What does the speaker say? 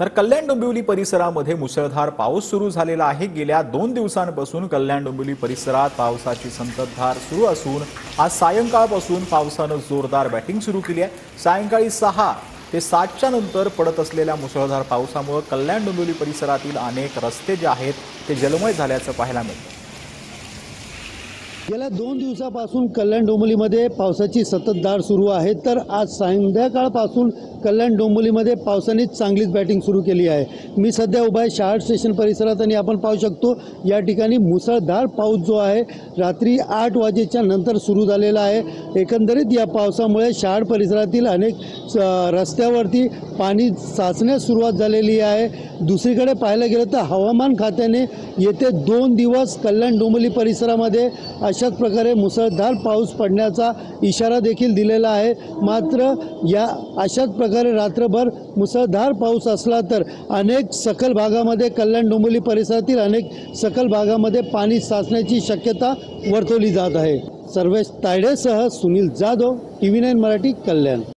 तर कल्याण डोंबिवली परिसरामध्ये मुसळधार पाऊस सुरू झालेला आहे। गेल्या 2 दिवसांपासून कल्याण डोंबिवली परिसरात पावसाची संततधार सुरू असून आज सायंकाळपासून पावसाने जोरदार बॅटिंग सुरू केली आहे। सायंकाळी 6 ते 7च्या नंतर पडत असलेल्या मुसळधार पावसामुळे कल्याण डोंबिवली परिसरातील अनेक रस्ते जे आहेत ते जलमय झाल्याचं पाहायला मिळतं। गेल्या 2 दिवसापासून कल्याण डोंबिवलीमध्ये पावसाची संततधार सुरू आहे। तर आज संध्याकाळपासून कल्याण डोंबिवलीमध्ये पावसाने चांगलीच बॅटिंग सुरू केली आहे। मी सध्या उभा आहे शहाड स्टेशन परिसरात आणि आपण पाहू शकतो या ठिकाणी मुसळधार पाऊस जो आहे रात्री 8 वाजेच्या नंतर सुरू झालेला आहे। एकंदरीत या पावसामुळे शहाड परिसरातील अनेक रस्त्यावरती पाणी साचण्यास सुरुवात झालेली आहे। दुसरीकडे पाहायला गेलं तर हवामान खात्याने येते 2 दिवस कल्याण डोंबिवली परिसरामध्ये अशाच प्रकारे मुसळधार पाऊस पडण्याचा इशारा देखील दिलेला आहे। मात्र या अशाच प्रकारे रात्रभर मुसळधार पाऊस असला तर अनेक सखल भागामध्ये कल्याण डोंबिवली परिसरातील अनेक सखल भागामध्ये पाणी साचण्याची शक्यता वर्तवली जात आहे। सर्वेश तायडेसह सुनील जाधव, TV9 मराठी, कल्याण।